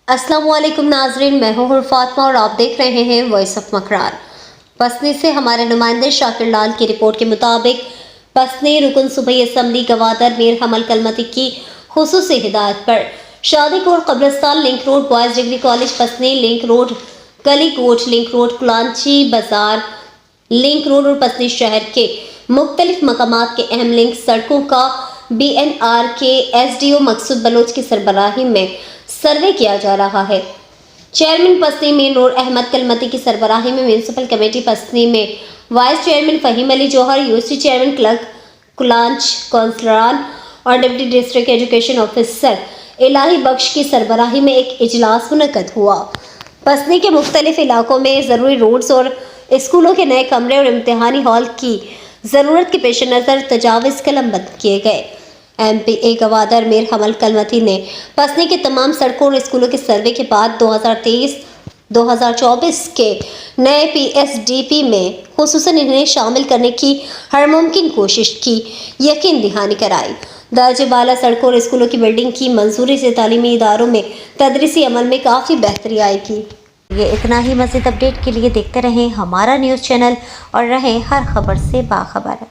अस्सलाम वालेकुम नाजरीन, मैं हूँ फातिमा और आप देख रहे हैं वॉइस ऑफ मकरार। पसनी से हमारे नुमाइंदे शाकिर लाल की रिपोर्ट के मुताबिक पसनी रुकन सूबाई असम्बली गवादर मीर हमल कलमती की खुसूसी हिदायत पर शादीकोट कब्रिस्तान link road boys degree college Pasni link road गली कोट लिंक रोड कुलांची बाजार लिंक रोड और पसनी शहर के मुख्तलिफ मकामात के अहम लिंक सड़कों का BNR के SDO मकसूद बलोच की सरबराही में सर्वे किया जा रहा है। चेयरमैन पसनी में नूर अहमद कलमती की सरबराही में म्यूनसिपल कमेटी पसनी में वाइस चेयरमैन फहीम अली जौहर, यूसी चेयरमैन क्लर्क कुलांच कौंसलरान और डिप्टी डिस्ट्रिक्ट एजुकेशन ऑफिसर इलाही बख्श की सरबराही में एक इजलास मुनक्कद हुआ। पसनी के मुख्तलिफ इलाकों में ज़रूरी रोड्स और स्कूलों के नए कमरे और इम्तिहानी हॉल की ज़रूरत के पेश नज़र तजावीज़ कलमबंद किए गए। MPA गवादर मीर हमल कलमती ने पसनी के तमाम सड़कों और स्कूलों के सर्वे के बाद 2023-2024 के नए PSDP में खुसूसन इन्हें शामिल करने की हर मुमकिन कोशिश की यकीन दहानी कराई। दर्जे बाला सड़कों और स्कूलों की बिल्डिंग की मंजूरी से तालीमी इदारों में तदरीसी अमल में काफ़ी बेहतरी आएगी। ये इतना ही। मज़ीद अपडेट के लिए देखते रहें हमारा न्यूज़ चैनल और रहें हर खबर से बाखबर।